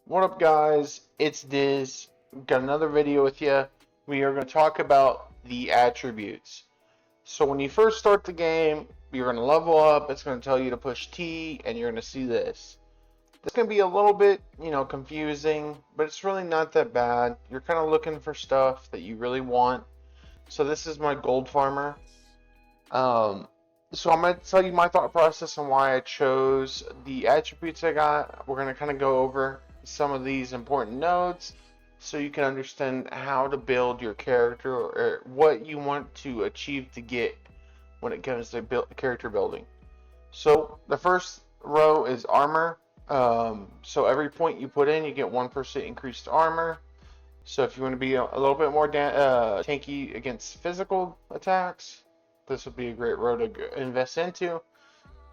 What up, guys? It's Diz. Got another video with you. We are going to talk about the attributes. So when you first start the game, you're going to level up. It's going to tell you to push T, and you're going to see this. This can be a little bit, confusing, but it's really not that bad. You're kind of looking for stuff that you really want. So this is my gold farmer. Um, so I'm going to tell you my thought process on why I chose the attributes I got. We're going to kind of go over some of these important nodes so you can understand how to build your character or what you want to achieve to get when it comes to character building. So the first row is armor. So every point you put in, you get 1% increased armor. So if you want to be a little bit more tanky against physical attacks, this would be a great row to invest into.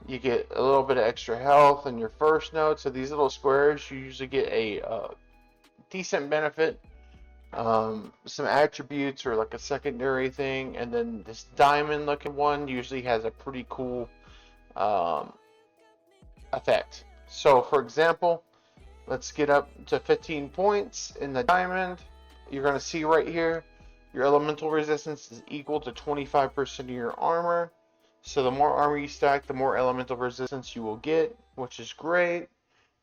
You get a little bit of extra health in your first node. So these little squares, you usually get a decent benefit. Some attributes or like a secondary thing, and then this diamond looking one usually has a pretty cool um, effect. So for example, let's get up to 15 points in the diamond. You're going to see right here, your elemental resistance is equal to 25% of your armor. So the more armor you stack, the more elemental resistance you will get, which is great.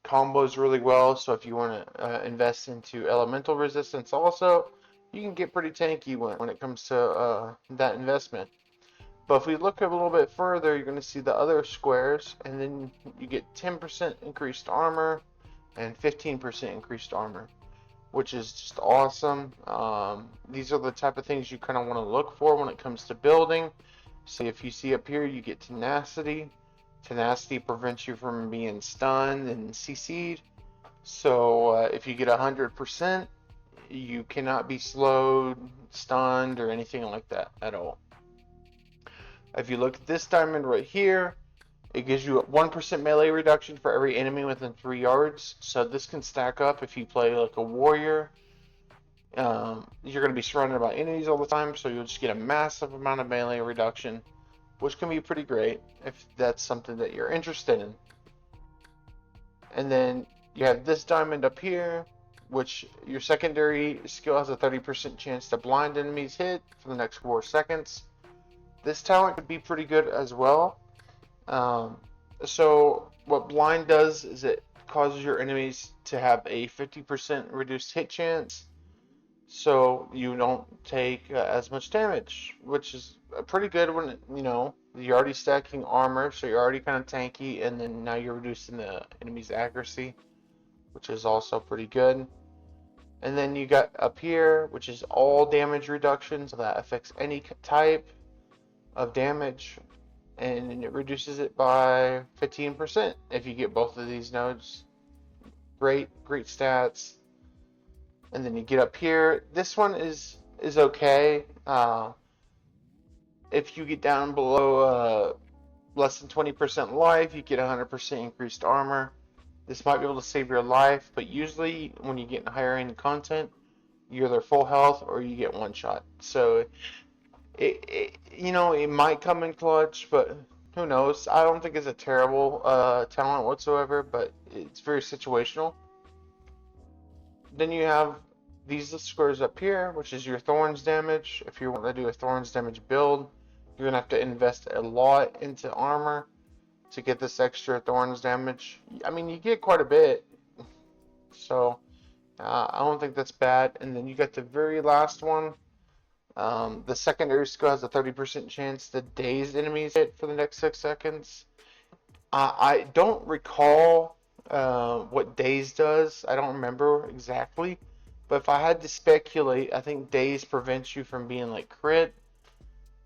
Combos really well, so if you want to invest into elemental resistance also, you can get pretty tanky when it comes to that investment. But if we look a little bit further, you're going to see the other squares, and then you get 10% increased armor and 15% increased armor, which is just awesome. These are the type of things you kind of want to look for when it comes to building. So if you see up here, you get tenacity. Tenacity prevents you from being stunned and CC'd. So if you get 100%, you cannot be slowed, stunned, or anything like that at all. If you look at this diamond right here, it gives you a 1% melee reduction for every enemy within 3 yards. So this can stack up if you play like a warrior. You're going to be surrounded by enemies all the time, so you'll just get a massive amount of melee reduction, which can be pretty great if that's something that you're interested in. And then you have this diamond up here, which your secondary skill has a 30% chance to blind enemies hit for the next 4 seconds. This talent could be pretty good as well. So what blind does is it causes your enemies to have a 50% reduced hit chance, so you don't take as much damage, which is pretty good when you're already stacking armor, so you're already kind of tanky, and then now you're reducing the enemy's accuracy, which is also pretty good. And then you got up here, which is all damage reduction, so that affects any type of damage, and it reduces it by 15% if you get both of these nodes. Great stats. And then you get up here. This one is okay. If you get down below less than 20% life, you get 100% increased armor. This might be able to save your life, but usually when you get in higher end content, you're either full health or you get one shot. So it might come in clutch, but who knows? I don't think it's a terrible talent whatsoever, but it's very situational. Then you have these squares up here, which is your thorns damage. If you want to do a thorns damage build, you're gonna have to invest a lot into armor to get this extra thorns damage. I mean, you get quite a bit, so I don't think that's bad. And then you got the very last one. The secondary skill has a 30% chance to daze enemies hit for the next 6 seconds. I don't recall what daze does. I don't remember exactly. But if I had to speculate, I think daze prevents you from being like crit.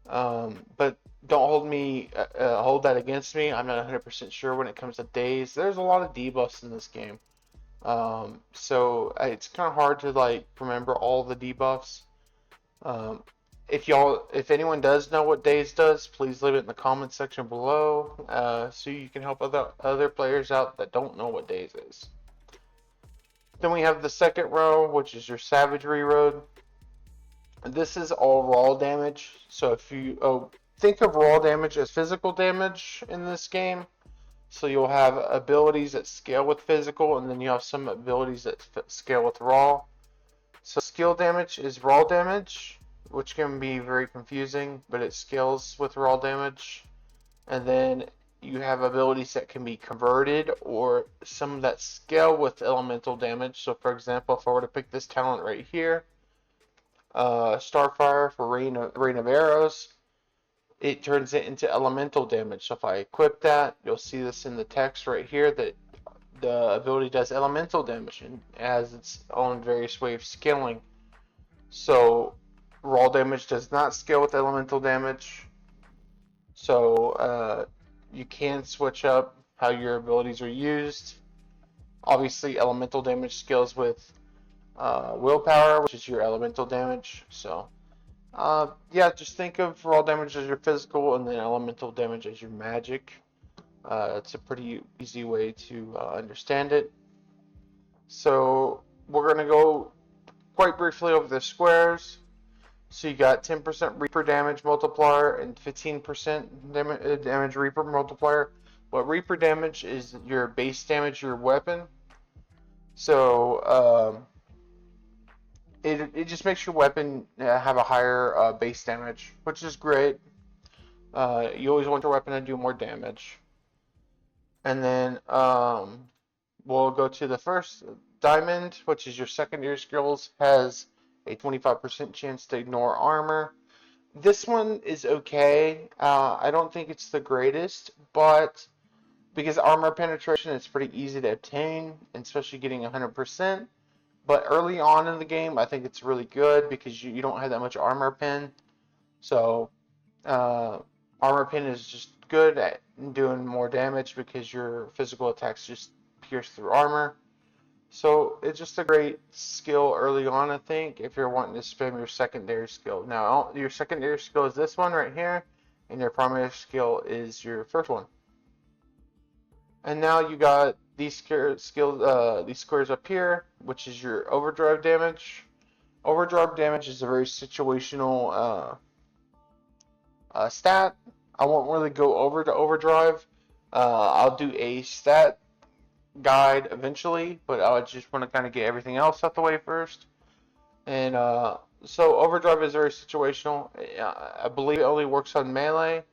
But don't hold that against me. I'm not 100% sure when it comes to daze. There's a lot of debuffs in this game. So it's kind of hard to like remember all the debuffs. If anyone does know what daze does, please leave it in the comment section below, so you can help other players out that don't know what daze is. Then we have the second row, which is your savagery road. This is all raw damage. So if you think of raw damage as physical damage in this game, So you'll have abilities that scale with physical, and then you have some abilities that scale with raw. So skill damage is raw damage, which can be very confusing, but it scales with raw damage. And then you have abilities that can be converted, or some that scale with elemental damage. So for example, if I were to pick this talent right here, Starfire for Rain of Arrows, it turns it into elemental damage. So if I equip that, you'll see this in the text right here that the ability does elemental damage and has its own various way of scaling. So raw damage does not scale with elemental damage. So you can switch up how your abilities are used. Obviously, elemental damage scales with willpower, which is your elemental damage. So yeah, just think of raw damage as your physical, and then elemental damage as your magic. It's a pretty easy way to understand it. So we're going to go quite briefly over the squares. So you got 10% Reaper damage multiplier and 15% damage Reaper multiplier. What Reaper damage is your base damage, your weapon. So it just makes your weapon have a higher base damage, which is great. You always want your weapon to do more damage. And then we'll go to the first diamond, which is your secondary skills, has a 25% chance to ignore armor. This one is okay. I don't think it's the greatest, but because armor penetration is pretty easy to obtain, especially getting 100%. But early on in the game, I think it's really good because you don't have that much armor pen. So uh, armor pen is just good at doing more damage because your physical attacks just pierce through armor. So it's just a great skill early on, I think, if you're wanting to spam your secondary skill. Now, your secondary skill is this one right here, and your primary skill is your first one. And now you got these these squares up here, which is your overdrive damage. Overdrive damage is a very situational stat. I won't really go over to overdrive. I'll do a stat guide eventually, but I just want to kind of get everything else out the way first. And so overdrive is very situational. I believe it only works on melee,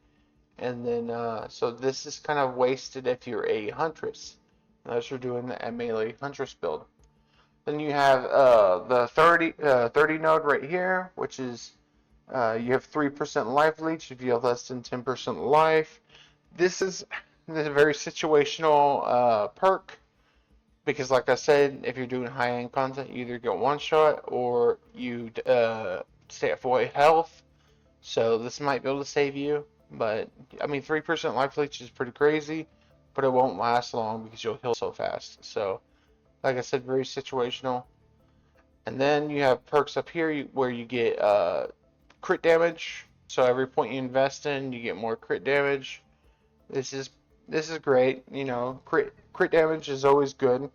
and then so this is kind of wasted if you're a huntress, unless you're doing a melee huntress build. Then you have the 30 node right here, which is you have 3% life leech if you have less than 10% life. This is a very situational perk because, like I said, if you're doing high-end content, you either get one shot or you stay at full health. So this might be able to save you, but I mean 3% life leech is pretty crazy, but it won't last long because you'll heal so fast. So, like I said, very situational. And then you have perks up here where you get crit damage. So every point you invest in, you get more crit damage. This is great. You know, crit damage is always good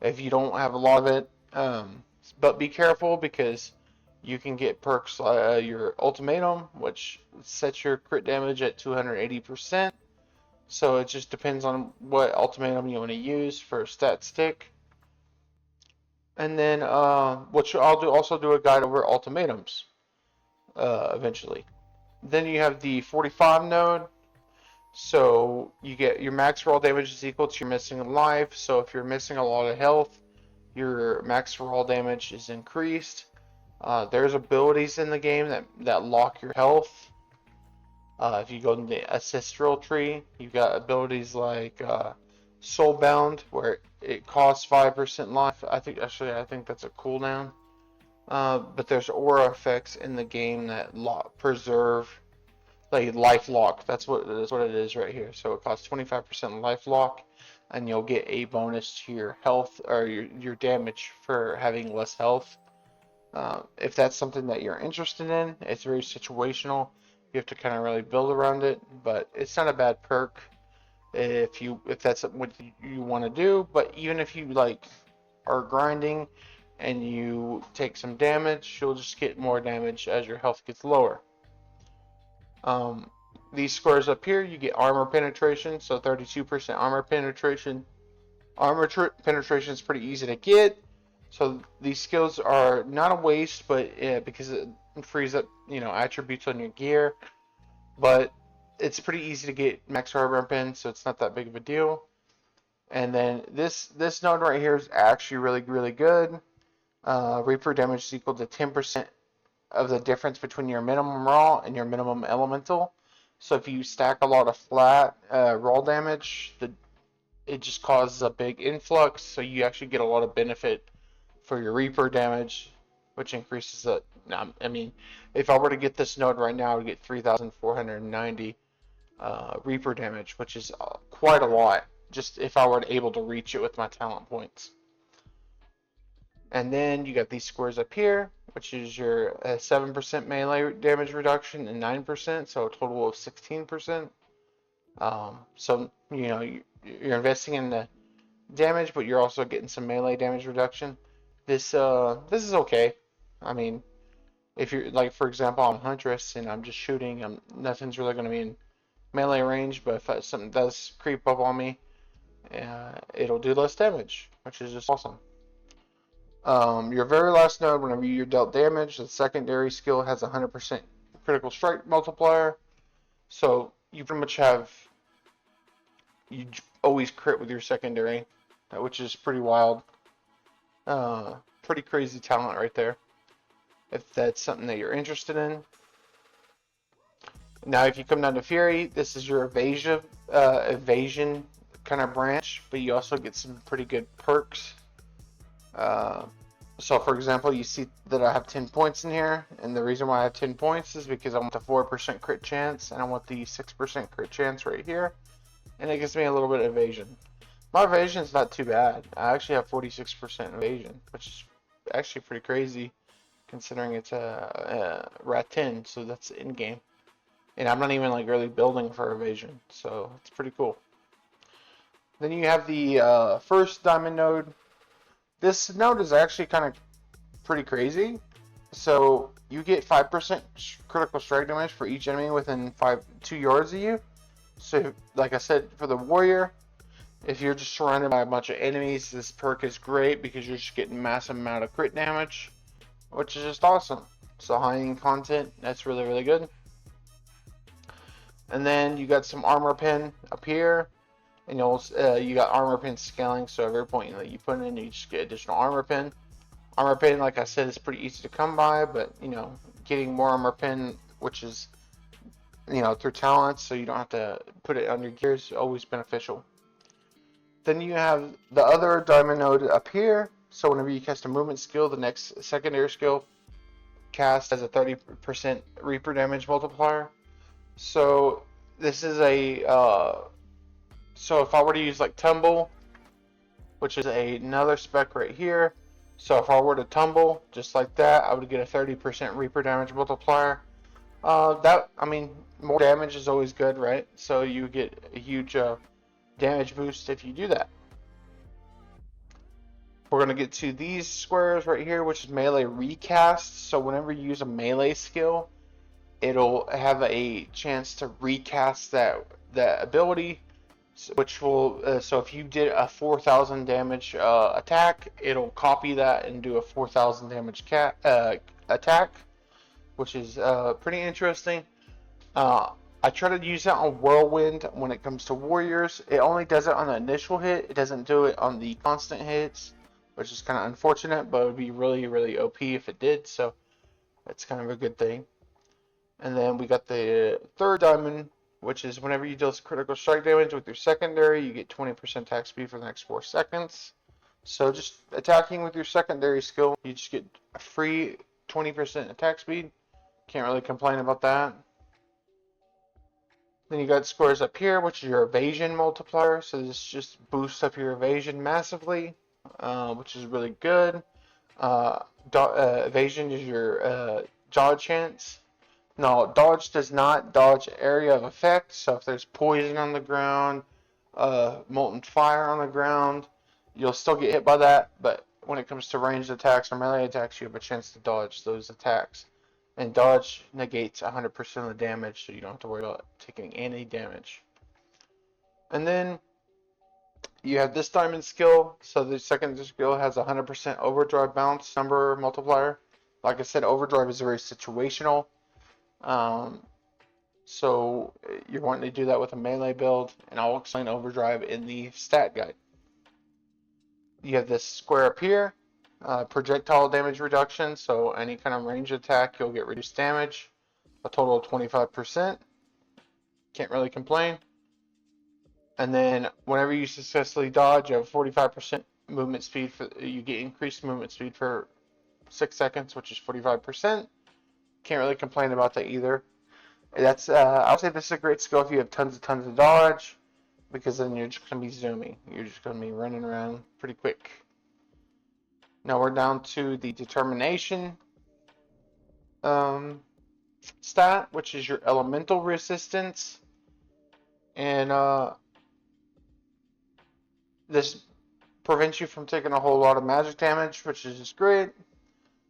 if you don't have a lot of it. But be careful because you can get perks your ultimatum, which sets your crit damage at 280%. So it just depends on what ultimatum you want to use for stat stick. And then which I'll also do a guide over ultimatums eventually. Then you have the 45 node. So you get your max raw damage is equal to your missing life. So if you're missing a lot of health, your max raw damage is increased. There's abilities in the game that lock your health. If you go to the ancestral tree, you've got abilities like Soulbound, where it costs 5% life. I think that's a cooldown. But there's aura effects in the game that preserve, like life lock. That's what it is right here. So it costs 25% life lock, and you'll get a bonus to your health or your damage for having less health. If that's something that you're interested in, it's very situational. You have to kind of really build around it, but it's not a bad perk if that's what you want to do. But even if you like are grinding and you take some damage, you'll just get more damage as your health gets lower. these scores up here, you get armor penetration, so 32% armor penetration. Armor penetration is pretty easy to get, so these skills are not a waste, but because it frees up, attributes on your gear. But it's pretty easy to get max armor pen, so it's not that big of a deal. And then this node right here is actually really good. Reaper damage is equal to 10% of the difference between your minimum raw and your minimum elemental. So if you stack a lot of flat raw damage, it just causes a big influx, so you actually get a lot of benefit for your Reaper damage, which increases the. I mean, if I were to get this node right now, I would get 3,490 Reaper damage, which is quite a lot, just if I were able to reach it with my talent points. And then you got these squares up here, which is your 7% melee damage reduction and 9%, so a total of 16%. So, you're investing in the damage, but you're also getting some melee damage reduction. This is okay. I mean, if you're like, for example, I'm huntress and I'm just shooting, nothing's really going to be in melee range, but if something does creep up on me, it'll do less damage, which is just awesome. Your very last node, whenever you're dealt damage, the secondary skill has 100% critical strike multiplier. So you pretty much you always crit with your secondary, which is pretty wild. Pretty crazy talent right there, if that's something that you're interested in. Now, if you come down to Fury, this is your evasion kind of branch, but you also get some pretty good perks. So, for example, you see that I have 10 points in here, and the reason why I have 10 points is because I want the 4% crit chance, and I want the 6% crit chance right here, and it gives me a little bit of evasion. My evasion is not too bad. I actually have 46% evasion, which is actually pretty crazy, considering it's a rat 10, so that's in game. And I'm not even like really building for evasion, so it's pretty cool. Then you have the first diamond node. This node is actually kind of pretty crazy. So you get 5% critical strike damage for each enemy within 2 yards of you. So like I said, for the warrior, if you're just surrounded by a bunch of enemies, this perk is great because you're just getting massive amount of crit damage, which is just awesome. So high-end content, that's really good. And then you got some armor pen up here, and you got armor pen scaling. So every point that you put in, you just get additional armor pen. Armor pen, like I said, is pretty easy to come by, but getting more armor pen, which is through talents, so you don't have to put it on your gear, is always beneficial. Then you have the other diamond node up here. So whenever you cast a movement skill, the next secondary skill cast has a 30% Reaper damage multiplier. So this is so if I were to use like tumble, which is another spec right here. So if I were to tumble just like that, I would get a 30% Reaper damage multiplier. More damage is always good, right? So you get a huge damage boost if you do that. We're going to get to these squares right here, which is melee recast. So whenever you use a melee skill, it'll have a chance to recast that ability, which will so if you did a 4,000 damage attack, it'll copy that and do a 4,000 damage attack, which is pretty interesting. I try to use that on Whirlwind when it comes to warriors. It only does it on the initial hit. It doesn't do it on the constant hits, which is kind of unfortunate, but it would be really OP if it did, so that's kind of a good thing. And then we got the third diamond, which is whenever you deal critical strike damage with your secondary, you get 20% attack speed for the next 4 seconds. So just attacking with your secondary skill, you just get a free 20% attack speed. Can't really complain about that. Then you got scores up here, which is your evasion multiplier. So this just boosts up your evasion massively, which is really good. Evasion is your dodge chance. No, dodge does not dodge area of effect. So if there's poison on the ground, molten fire on the ground, you'll still get hit by that. But when it comes to ranged attacks or melee attacks, you have a chance to dodge those attacks. and dodge negates 100% of the damage, so you don't have to worry about taking any damage. And then you have this diamond skill, so the second skill has 100% overdrive bounce number multiplier. Like I said, overdrive is very situational. Um, so you're wanting to do that with a melee build, and I'll explain overdrive in the stat guide. You have this square up here, projectile damage reduction, so any kind of range attack you'll get reduced damage, a total of 25%. Can't really complain. And then whenever you successfully dodge, you have 45% movement speed. You get increased movement speed for 6 seconds, which is 45%. Can't really complain about that either. That's I'll say this is a great skill if you have tons of dodge, because then you're just gonna be zooming. You're just gonna be running around pretty quick. Now we're down to the determination stat, which is your elemental resistance, and this prevents you from taking a whole lot of magic damage, which is just great.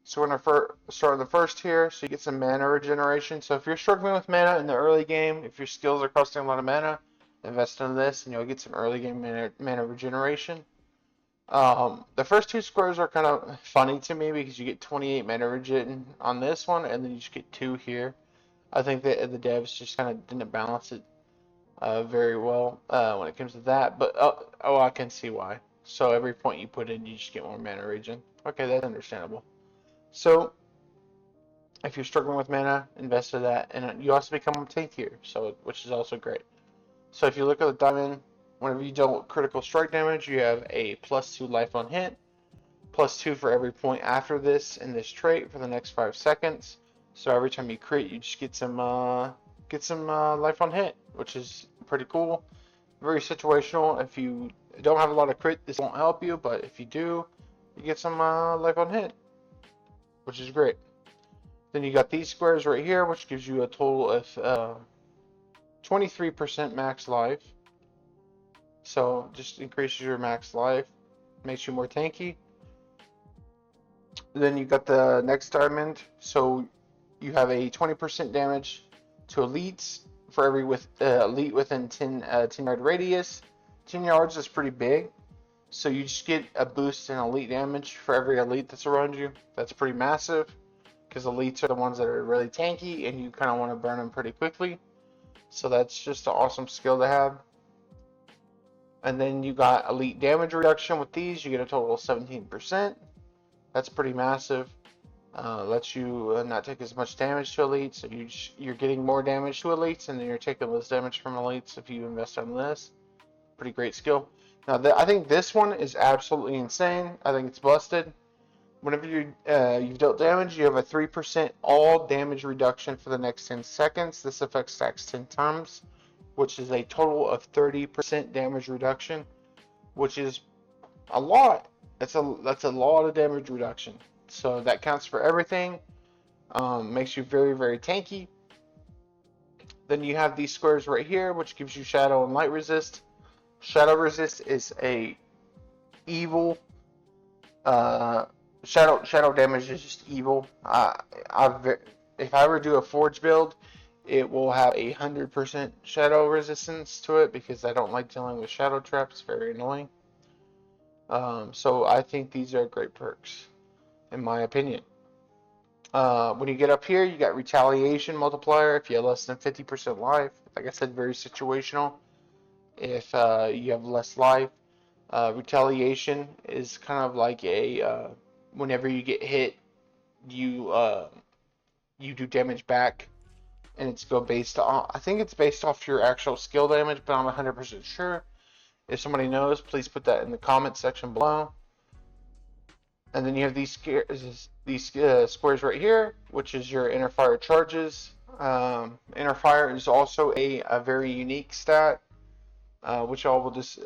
So we're going to start on the first here, so you get some mana regeneration. So if you're struggling with mana in the early game, if your skills are costing a lot of mana, invest in this and you'll get some early game mana regeneration. The first two squares are kind of funny to me because you get 28 mana regen on this one, and then you just get 2 here. I think that the devs just kind of didn't balance it very well when it comes to that, but I can see why. So every point you put in, you just get more mana regen. Okay, that's understandable. So if you're struggling with mana, invest in that, and you also become tankier, so which is also great. So if you look at the diamond, whenever you deal critical strike damage, you have a +2 life on hit, +2 for every point after this in this trait for the next 5 seconds. So every time you crit, you just get some life on hit, which is pretty cool. Very situational. If you don't have a lot of crit, this won't help you, but if you do, you get some life on hit, which is great. Then you got these squares right here, which gives you a total of 23% max life. So just increases your max life, makes you more tanky. Then you got the next diamond, so you have a 20% damage to elites for every elite within 10 yard radius. 10 yards is pretty big, so you just get a boost in elite damage for every elite that's around you. That's pretty massive, because elites are the ones that are really tanky, and you kind of want to burn them pretty quickly. So that's just an awesome skill to have. And then you got elite damage reduction with these. You get a total of 17%. That's pretty massive. Lets you not take as much damage to elites, so you're getting more damage to elites, and then you're taking less damage from elites if you invest on this. Pretty great skill. Now, I think this one is absolutely insane. I think it's busted. Whenever you've dealt damage, you have a 3% all damage reduction for the next 10 seconds. This effect stacks 10 times, which is a total of 30% damage reduction, which is a lot. That's a lot of damage reduction. So that counts for everything. Makes you very, very tanky. Then you have these squares right here, which gives you shadow and light resist. Shadow resist is a evil. Shadow damage is just evil. If I were to do a forge build, it will have 100% shadow resistance to it because I don't like dealing with shadow traps. Very annoying. So I think these are great perks, in my opinion. When you get up here, you got retaliation multiplier if you have less than 50% life. Like I said, very situational. If you have less life, retaliation is kind of like whenever you get hit, you do damage back, and it's based on. I think it's based off your actual skill damage, but I'm 100% sure. If somebody knows, please put that in the comment section below. And then you have these squares right here, which is your inner fire charges. Inner fire is also a very unique stat, which I will just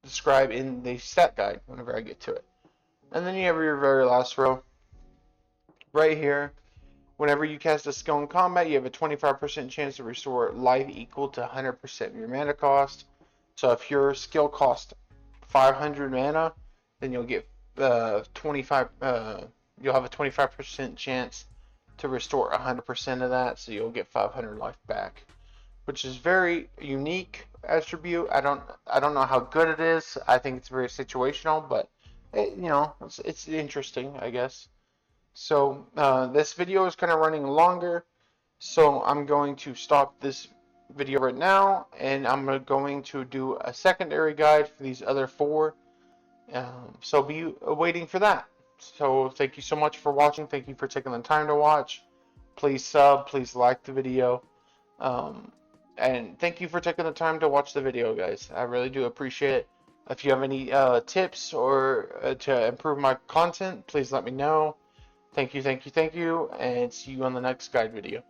describe in the stat guide whenever I get to it. And then you have your very last row right here. Whenever you cast a skill in combat, you have a 25% chance to restore life equal to 100% of your mana cost. So if your skill costs 500 mana, then you'll get you'll have a 25% chance to restore 100% of that, so you'll get 500 life back, which is very unique attribute. I don't know how good it is. I think it's very situational, but it's interesting, I guess. So this video is kind of running longer, so I'm going to stop this video right now, and I'm going to do a secondary guide for these other four. So be waiting for that. So thank you so much for watching. Thank you for taking the time to watch. Please sub. Please like the video. And thank you for taking the time to watch the video, guys. I really do appreciate it. If you have any tips or to improve my content, please let me know. Thank you, thank you, thank you, and see you on the next guide video.